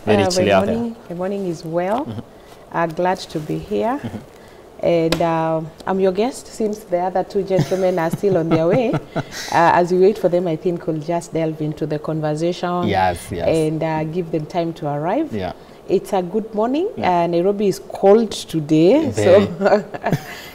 very chilly out there. The morning is well. Glad to be here. And I'm your guest, since the other two gentlemen are still on their way. As we wait for them, I think we'll just delve into the conversation. Yes. And give them time to arrive. Yeah. It's a good morning. Nairobi is cold today. Very. So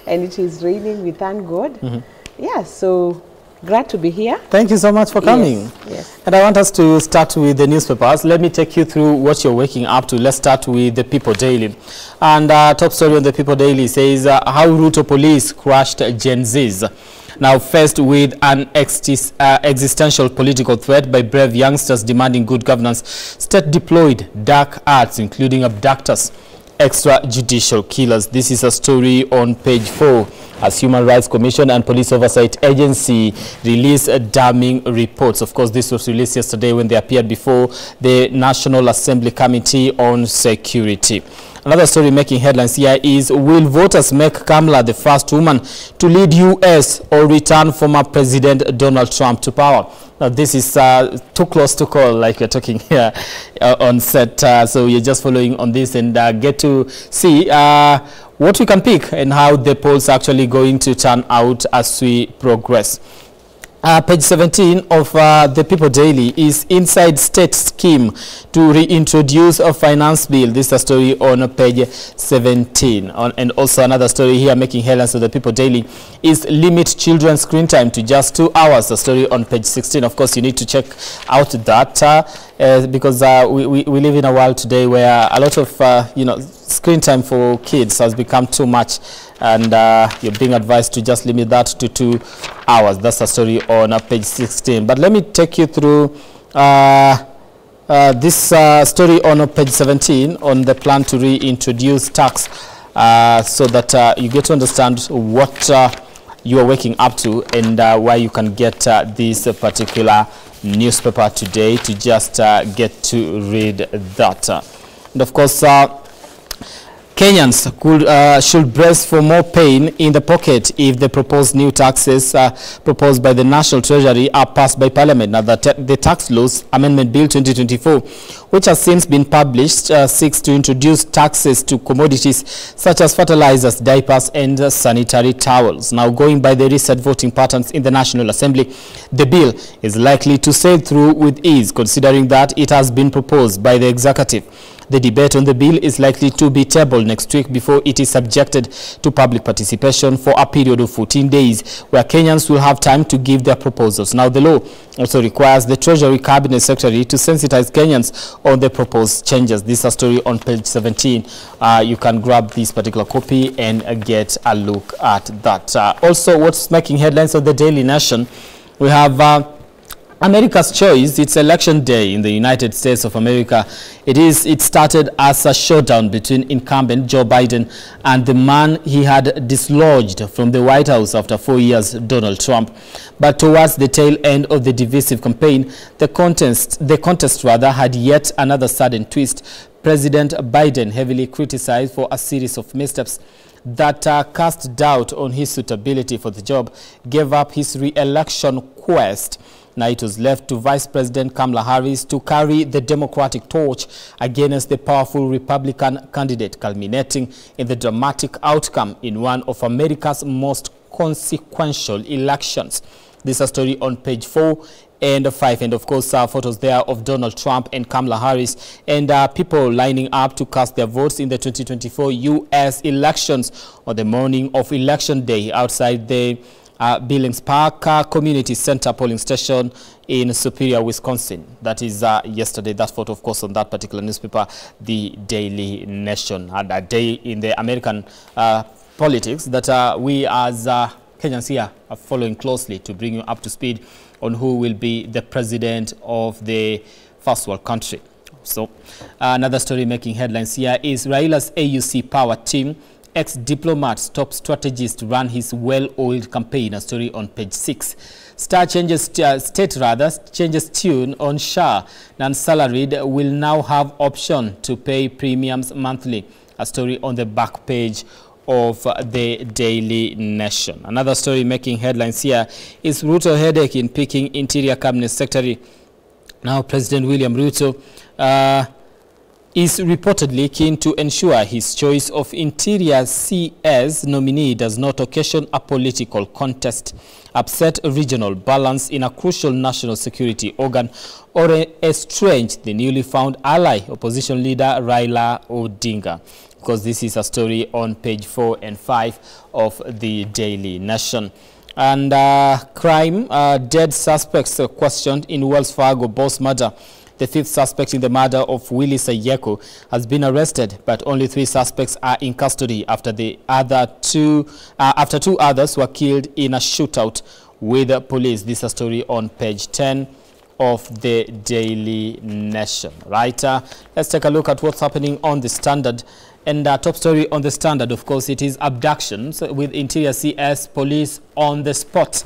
and it is raining, we thank God. Yeah, so glad to be here. Thank you so much for coming. Yes. And I want us to start with the newspapers. Let me take you through what you're waking up to. Let's start with the People Daily. And top story on the People Daily says, how Ruto police crushed Gen Zs. Now faced with an existential political threat by brave youngsters demanding good governance, state deployed dark arts, including abductors, extrajudicial killers. This is a story on page 4 as Human Rights Commission and Police Oversight Agency release damning reports. Of course, this was released yesterday when they appeared before the National Assembly Committee on Security. Another story making headlines here is, will voters make Kamala the first woman to lead U.S. or return former President Donald Trump to power? Now, this is too close to call, like we're talking here on set. So you're just following on this and get to see what we can pick and how the polls are actually going to turn out as we progress. Page 17 of the People Daily is inside state scheme to reintroduce a finance bill. This is a story on page 17. And also another story here making headlines of the People Daily is limit children's screen time to just 2 hours. A story on page 16. Of course, you need to check out that because we live in a world today where a lot of screen time for kids has become too much, and you're being advised to just limit that to 2 hours. That's a story on page 16. But let me take you through this story on page 17 on the plan to reintroduce tax so that you get to understand what you are waking up to and why you can get this particular newspaper today to just get to read that. And of course, Kenyans should brace for more pain in the pocket if the proposed new taxes proposed by the National Treasury are passed by Parliament. Now, the Tax Laws Amendment Bill 2024, which has since been published, seeks to introduce taxes to commodities such as fertilizers, diapers, and sanitary towels. Now, going by the recent voting patterns in the National Assembly, the bill is likely to sail through with ease, considering that it has been proposed by the executive. The debate on the bill is likely to be tabled next week before it is subjected to public participation for a period of 14 days, where Kenyans will have time to give their proposals. Now, the law also requires the Treasury Cabinet Secretary to sensitize Kenyans on the proposed changes. This is a story on page 17. You can grab this particular copy and get a look at that. Also, what's making headlines on the Daily Nation, we have America's choice. It's election day in the United States of America. It started as a showdown between incumbent Joe Biden and the man he had dislodged from the White House after 4 years, Donald Trump. But towards the tail end of the divisive campaign, the contest had yet another sudden twist. President Biden, heavily criticized for a series of missteps that cast doubt on his suitability for the job, gave up his re-election quest. Now it was left to Vice President Kamala Harris to carry the Democratic torch against the powerful Republican candidate, culminating in the dramatic outcome in one of America's most consequential elections. This is a story on page 4 and 5, and of course photos there of Donald Trump and Kamala Harris, and people lining up to cast their votes in the 2024 U.S. elections on the morning of Election Day outside the Billings Park Community Center polling station in Superior, Wisconsin. That is yesterday. That photo, of course, on that particular newspaper, the Daily Nation. And a day in the American politics that we as Kenyans here are following closely to bring you up to speed on who will be the president of the first world country. So another story making headlines here is Raila's AUC power team ex-diplomat top strategist run his well-oiled campaign. A story on page 6. Star changes changes tune on SHA. Non-salaried will now have option to pay premiums monthly. A story on the back page of the Daily Nation. Another story making headlines here is Ruto headache in picking Interior Cabinet Secretary. Now President William Ruto is reportedly keen to ensure his choice of Interior CS nominee does not occasion a political contest, upset regional balance in a crucial national security organ, or estrange the newly found ally, opposition leader Raila Odinga. Because this is a story on page 4 and 5 of the Daily Nation. And crime, dead suspects questioned in Wells Fargo boss murder. The fifth suspect in the murder of Willie Sayeko has been arrested, but only 3 suspects are in custody after two others were killed in a shootout with the police. This is a story on page 10 of the Daily Nation. Right, let's take a look at what's happening on the Standard. And top story on the Standard, of course, it is abductions with Interior CS police on the spot.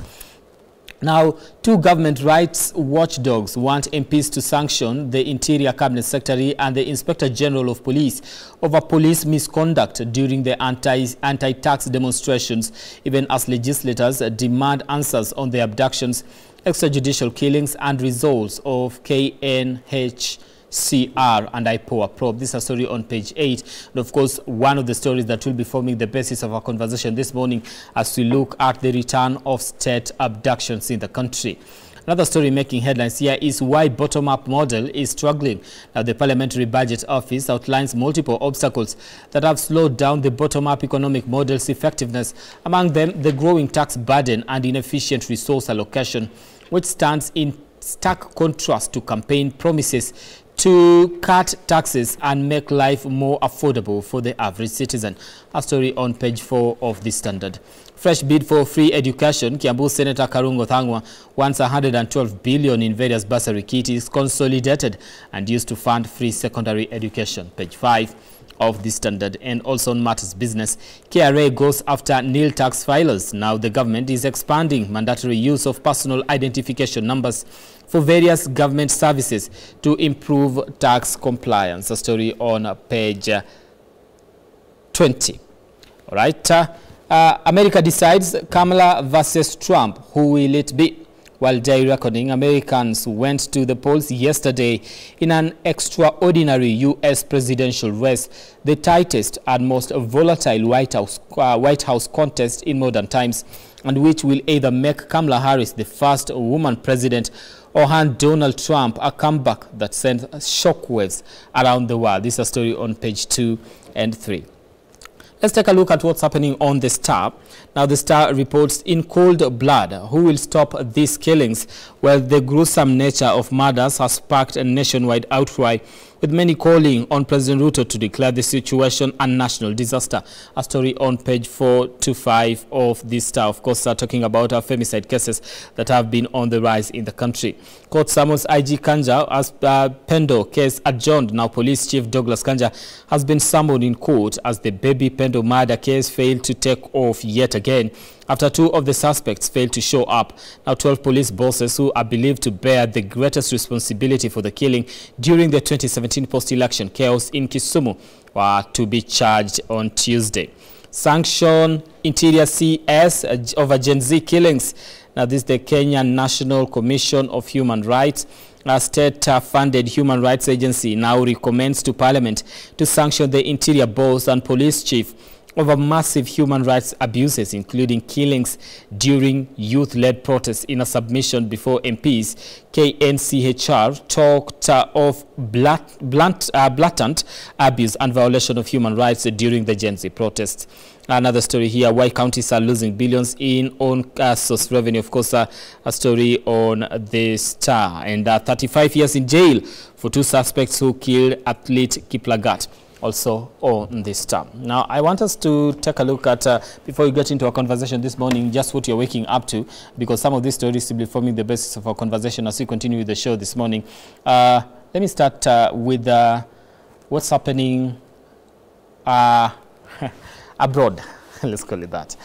Now, 2 government rights watchdogs want MPs to sanction the Interior Cabinet Secretary and the Inspector General of Police over police misconduct during the anti-tax demonstrations, even as legislators demand answers on the abductions, extrajudicial killings and results of KNHCR and IPOA probe. This is a story on page 8. And of course, one of the stories that will be forming the basis of our conversation this morning as we look at the return of state abductions in the country. Another story making headlines here is why bottom-up model is struggling. Now, the Parliamentary Budget Office outlines multiple obstacles that have slowed down the bottom-up economic model's effectiveness, among them the growing tax burden and inefficient resource allocation, which stands in stark contrast to campaign promises to cut taxes and make life more affordable for the average citizen. A story on page 4 of the Standard. Fresh bid for free education. Kiambu Senator Karungo Thangwa wants 112 billion in various bursary kits consolidated and used to fund free secondary education. Page 5 of the Standard. And also on matters business, KRA goes after nil tax filers. Now the government is expanding mandatory use of personal identification numbers for various government services to improve tax compliance. A story on page 20. All right. America decides Kamala versus Trump. Who will it be? While day reckoning, Americans went to the polls yesterday in an extraordinary U.S. presidential race, the tightest and most volatile White House contest in modern times, and which will either make Kamala Harris the first woman president or hand Donald Trump a comeback that sends shockwaves around the world. This is a story on page 2 and 3. Let's take a look at what's happening on the Star. Now, the Star reports in cold blood, who will stop these killings? Well, the gruesome nature of murders has sparked a nationwide outcry, with many calling on President Ruto to declare the situation a national disaster. A story on page 4 to 5 of the Star. Of course, talking about our femicide cases that have been on the rise in the country. Court summons IG Kanja as Pendo case adjourned. Now, Police Chief Douglas Kanja has been summoned in court as the baby Pendo murder case failed to take off yet again, after 2 of the suspects failed to show up. Now, 12 police bosses who are believed to bear the greatest responsibility for the killing during the 2017 post-election chaos in Kisumu were to be charged on Tuesday. Sanction Interior CS over Gen Z killings. Now, this is the Kenyan National Commission of Human Rights. A state-funded human rights agency now recommends to Parliament to sanction the Interior boss and police chief over massive human rights abuses, including killings during youth-led protests. In a submission before MPs, KNCHR talked of blatant abuse and violation of human rights during the Gen Z protests. Another story here, why counties are losing billions in own source revenue. Of course, a story on the Star. And 35 years in jail for 2 suspects who killed athlete Kiplagat. Also on this Star. Now, I want us to take a look at, before we get into our conversation this morning, just what you're waking up to, because some of these stories will be forming the basis of our conversation as we continue with the show this morning. Let me start with what's happening abroad. Let's call it that.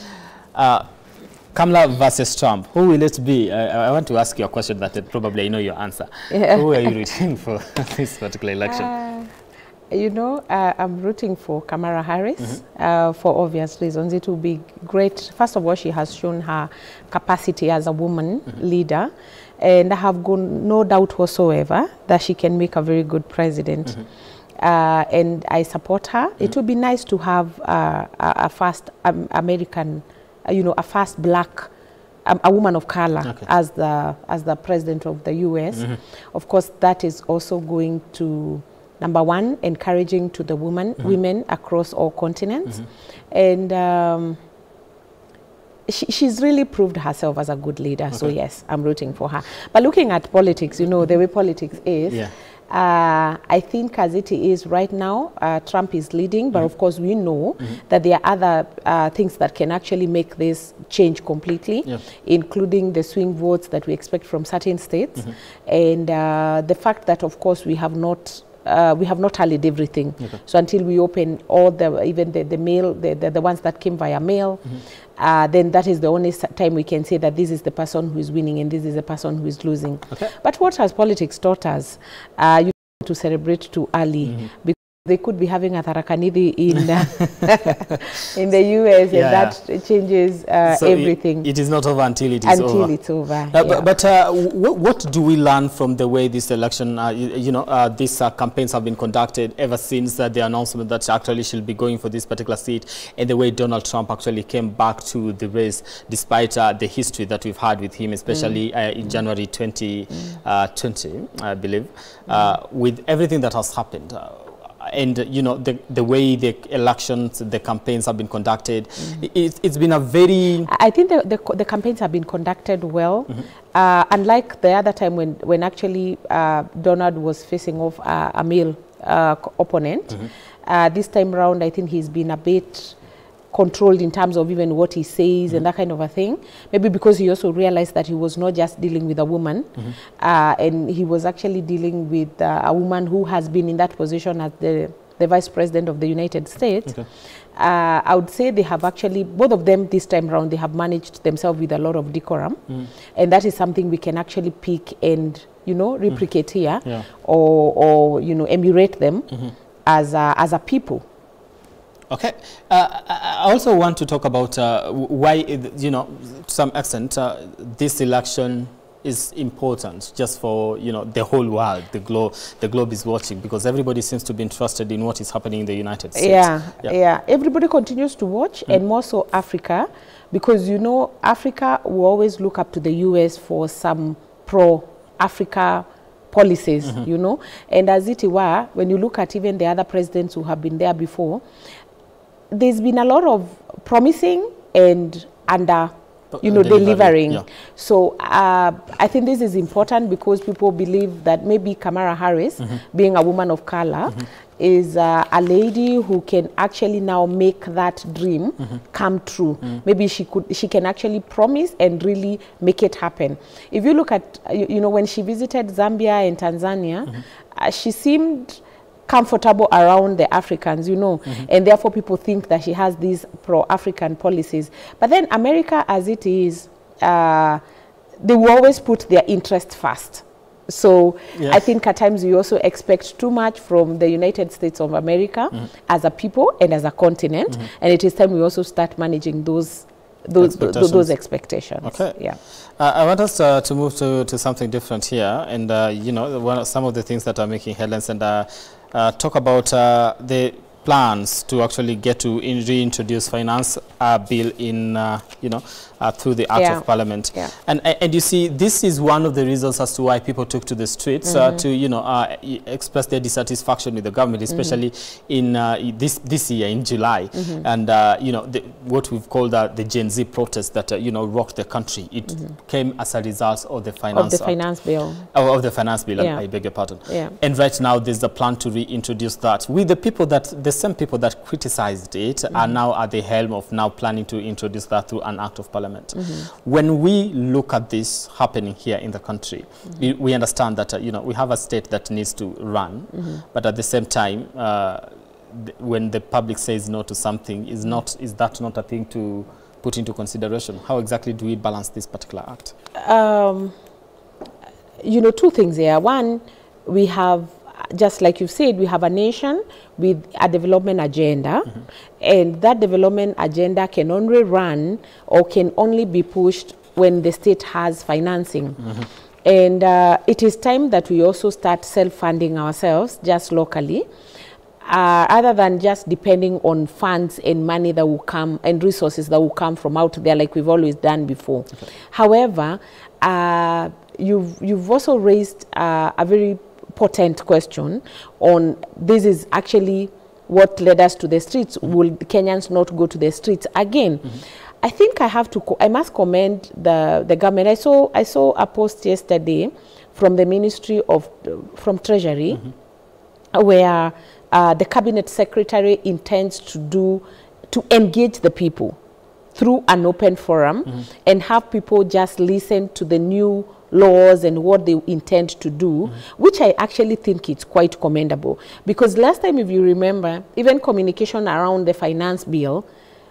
Kamala versus Trump. Who will it be? I want to ask you a question that probably I know your answer. Yeah. Who are you rooting for this particular election? You know, I'm rooting for Kamala Harris for obvious reasons. It will be great. First of all, she has shown her capacity as a woman leader, and I have no doubt whatsoever that she can make a very good president. and I support her. It would be nice to have a first American, a first black, a woman of color as the president of the U.S. Of course, that is also going to, number one, encouraging to the women across all continents, and she's really proved herself as a good leader. So yes, I'm rooting for her. But looking at politics, the way politics is. I think as it is right now, Trump is leading, but of course we know that there are other things that can actually make this change completely, including the swing votes that we expect from certain states, and the fact that of course we have not tallied everything. So until we open all even the mail, the ones that came via mail, then that is the only time we can say that this is the person who is winning and this is the person who is losing. But what has politics taught us? You to celebrate too early, because they could be having a Tarakanidi in the US, and that changes so everything. It is not over until it is over. Until it's over. But what do we learn from the way this election, these campaigns have been conducted ever since the announcement that actually she'll be going for this particular seat, and the way Donald Trump actually came back to the race, despite the history that we've had with him, especially in January 2020, I believe, with everything that has happened? And the way the elections, the campaigns have been conducted, it's been a very... I think the campaigns have been conducted well. Unlike the other time when actually Donald was facing off a male opponent, this time round I think he's been a bit controlled in terms of even what he says and that kind of a thing. Maybe because he also realized that he was not just dealing with a woman, and he was actually dealing with a woman who has been in that position as the Vice President of the United States. I would say they have actually, both of them this time around, they have managed themselves with a lot of decorum, and that is something we can actually pick and replicate here, or emulate them as a people. Okay. I also want to talk about why, to some extent, this election is important just for, the whole world. The globe is watching, because everybody seems to be interested in what is happening in the United States. Yeah. Everybody continues to watch, and more so Africa, because, Africa will always look up to the U.S. for some pro-Africa policies, and as it were, when you look at even the other presidents who have been there before, there's been a lot of promising and delivering. So I think this is important, because people believe that maybe Kamala Harris, being a woman of color, is a lady who can actually now make that dream come true. Maybe she can actually promise and really make it happen. If you look at, when she visited Zambia and Tanzania, she seemed comfortable around the Africans, and therefore people think that she has these pro-African policies. But then America, as it is, they will always put their interest first. So I think at times we also expect too much from the United States of America as a people and as a continent, and it is time we also start managing those expectations. Okay. Yeah. I want us to move to something different here, and some of the things that are making headlines, and talk about the plans to actually get to reintroduce finance bill in through the Act of Parliament. And you see, this is one of the reasons as to why people took to the streets to express their dissatisfaction with the government, especially in this year in July, and what we've called the Gen Z protest that rocked the country. It came as a result of the finance bill. Of the finance bill, I beg your pardon. And right now there's a plan to reintroduce that. With the same people that criticized it are now at the helm of now planning to introduce that through an Act of Parliament. When we look at this happening here in the country, we understand that we have a state that needs to run, but at the same time, when the public says no to something, is that not a thing to put into consideration? How exactly do we balance this particular act? Two things here. One, we have, just like you said, we have a nation with a development agenda, and that development agenda can only run or can only be pushed when the state has financing. And it is time that we also start self-funding ourselves just locally. other than just depending on funds and money that will come and resources that will come from out there like we've always done before. Okay. However, you've also raised a very potent question on this is actually what led us to the streets. Will Kenyans not go to the streets again? I think I must commend the government. I saw a post yesterday from the Ministry of from Treasury where the Cabinet Secretary intends to engage the people through an open forum and have people just listen to the new laws and what they intend to do, which I actually think it's quite commendable. Because last time, if you remember, even communication around the finance bill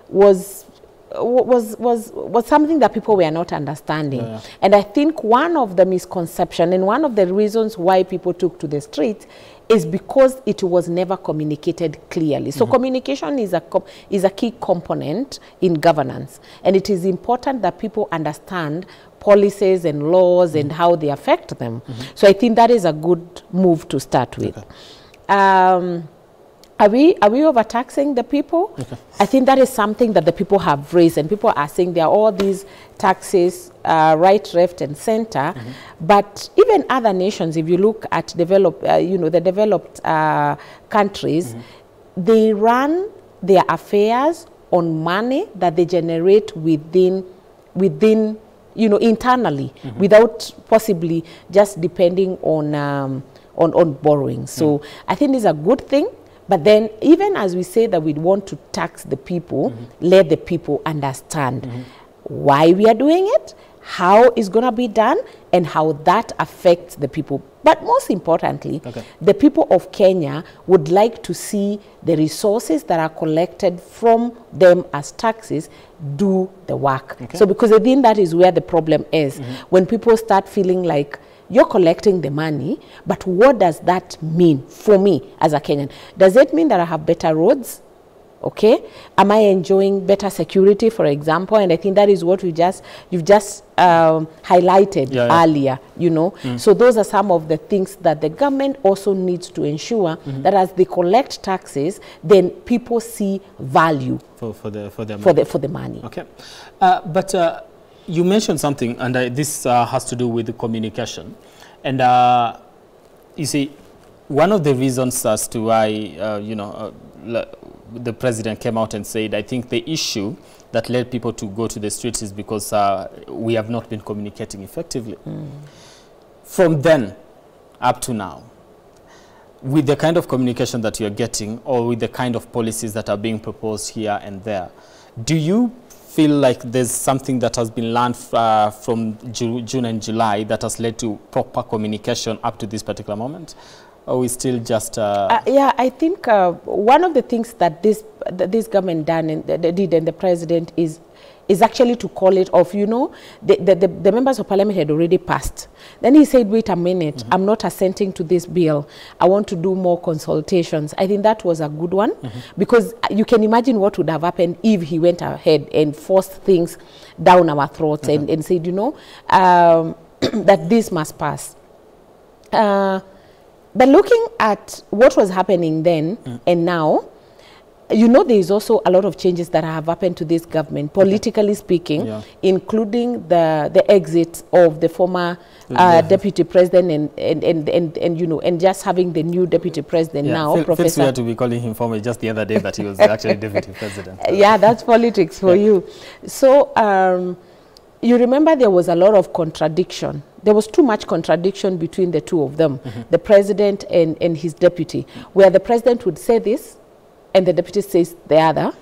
was something that people were not understanding. Yeah. And I think one of the misconceptions and one of the reasons why people took to the streets is because it was never communicated clearly. So communication is a key component in governance, and it is important that people understand policies and laws and how they affect them. So I think that is a good move to start with. Okay. Are we overtaxing the people? Okay. I think that is something that the people have raised, and people are saying there are all these taxes, right, left, and center. But even other nations, if you look at the developed countries, they run their affairs on money that they generate within internally, without possibly just depending on borrowing. So I think it's a good thing. But then, even as we say that we want to tax the people, let the people understand why we are doing it, how it's going to be done, and how that affects the people. But most importantly, the people of Kenya would like to see the resources that are collected from them as taxes do the work. So because I think that is where the problem is. When people start feeling like, you're collecting the money, but what does that mean for me as a Kenyan? Does it mean that I have better roads? Okay. Am I enjoying better security, for example? And I think that is what you've just highlighted earlier, you know. So those are some of the things that the government also needs to ensure that as they collect taxes, then people see value for the money. Okay. But you mentioned something, and this has to do with the communication. And you see, one of the reasons as to why, the president came out and said, I think the issue that led people to go to the streets is because we have not been communicating effectively. From then up to now, with the kind of communication that you're getting, or with the kind of policies that are being proposed here and there, do you feel like there's something that has been learned from June and July that has led to proper communication up to this particular moment? Or we still just... yeah, I think one of the things that this government did and the president is actually to call it off. You know, the members of parliament had already passed. Then he said, wait a minute, I'm not assenting to this bill. I want to do more consultations. I think that was a good one, because you can imagine what would have happened if he went ahead and forced things down our throats and said, you know, that this must pass. But looking at what was happening then and now, you know, there is also a lot of changes that have happened to this government, politically speaking, including the exit of the former deputy president and just having the new deputy president now. Professor, we had to be calling him former just the other day that he was actually deputy president. Yeah, that's politics for you. So you remember there was a lot of contradiction. There was too much contradiction between the two of them, the president and his deputy, where the president would say this and the deputy says the other,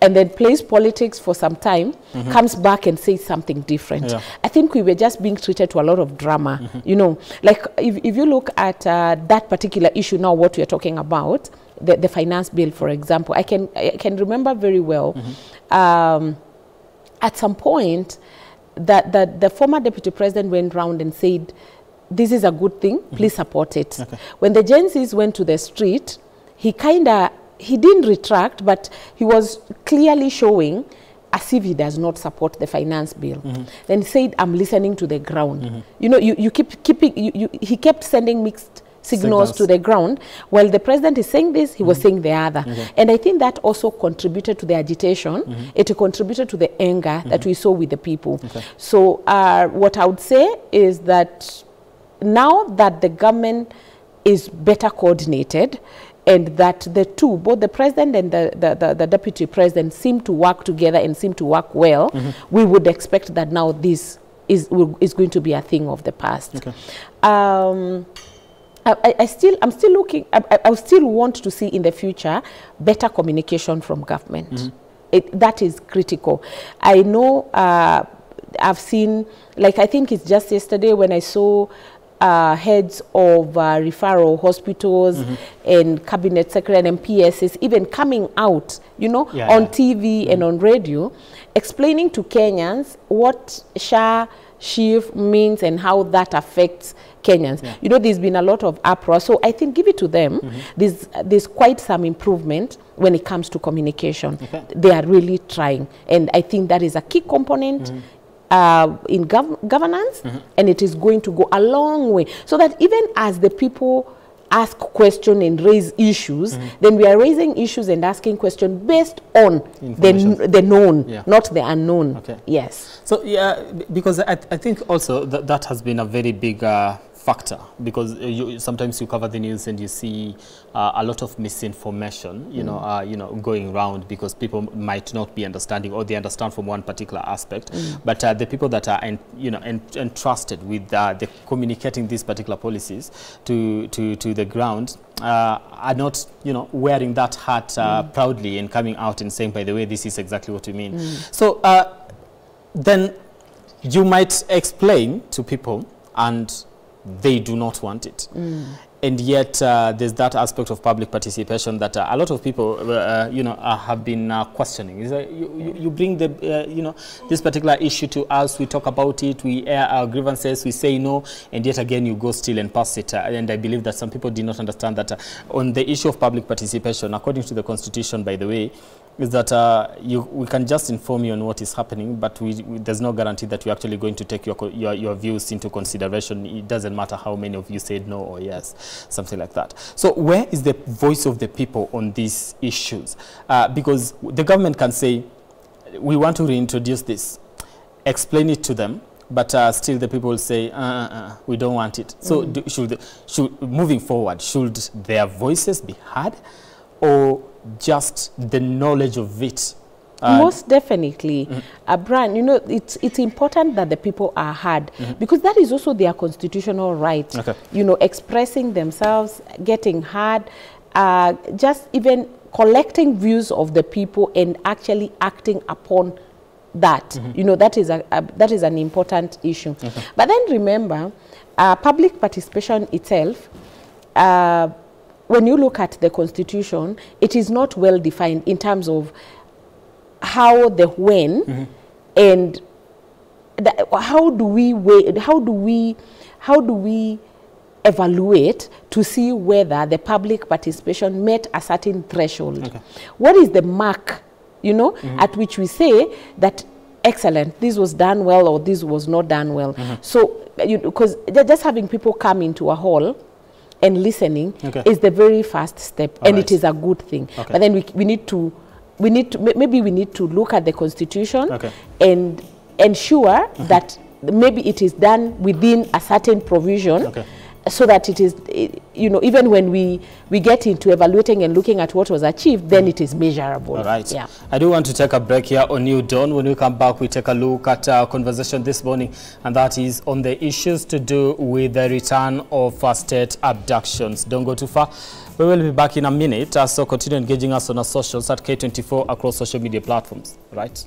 and then plays politics for some time, comes back and says something different. I think we were just being treated to a lot of drama. You know, like if you look at that particular issue now, what we are talking about, the finance bill, for example, I can remember very well at some point that the former deputy president went round and said, this is a good thing, please support it. When the Gen Zs went to the street, he didn't retract, but he was clearly showing as if he does not support the finance bill. Then he said, I'm listening to the ground. You know, he kept sending mixed signals to the ground. While the president is saying this, he was saying the other. And I think that also contributed to the agitation. It contributed to the anger that we saw with the people. So what I would say is that now that the government is better coordinated, and that the two, both the president and the deputy president, seem to work together and seem to work well, we would expect that now this is going to be a thing of the past. I'm still looking. I still want to see in the future better communication from government. That is critical. I know I've seen, like, I think it's just yesterday when I saw heads of referral hospitals and cabinet secretary and MPSs even coming out, you know, on TV and on radio, explaining to Kenyans what SHIF means and how that affects Kenyans. You know, there's been a lot of uproar, so I think give it to them. There's quite some improvement when it comes to communication. They are really trying, and I think that is a key component in governance, and it is going to go a long way, so that even as the people ask questions and raise issues, then we are raising issues and asking questions based on the known, not the unknown. Yes. So because I think also that has been a very big factor, because sometimes you cover the news and you see a lot of misinformation, you know, going around, because people might not be understanding, or they understand from one particular aspect, but the people that are entrusted with the communicating these particular policies to the ground are not, you know, wearing that hat proudly and coming out and saying, by the way, this is exactly what we mean. So then you might explain to people and they do not want it. And yet there's that aspect of public participation that a lot of people, you know, have been questioning. Is that you bring the, you know, this particular issue to us, we talk about it, we air our grievances, we say no, and yet again you go still and pass it. And I believe that some people did not understand that on the issue of public participation, according to the Constitution, by the way, is that we can just inform you on what is happening, but there's no guarantee that we're actually going to take your views into consideration. It doesn't matter how many of you said no or yes, something like that. So where is the voice of the people on these issues? Because the government can say, we want to reintroduce this, explain it to them, but still the people will say, we don't want it. So should moving forward, should their voices be heard, or just the knowledge of it? Most definitely. Brian, you know, it's important that the people are heard, because that is also their constitutional right. You know, expressing themselves, getting heard, just even collecting views of the people and actually acting upon that. You know, that is an important issue. But then remember, public participation itself, when you look at the Constitution, it is not well defined in terms of how the when and how do we evaluate to see whether the public participation met a certain threshold. What is the mark, you know, at which we say that excellent, this was done well or this was not done well. So because just having people come into a hall and listening is the very first step, and it is a good thing. But then we need to look at the Constitution and ensure that maybe it is done within a certain provision, so that it is, you know, even when we get into evaluating and looking at what was achieved, then it is measurable. All right. Yeah. I do want to take a break here on New Dawn. When we come back, we take a look at our conversation this morning, and that is on the issues to do with the return of state abductions. Don't go too far. We will be back in a minute, so continue engaging us on our socials at K24 across social media platforms. Right.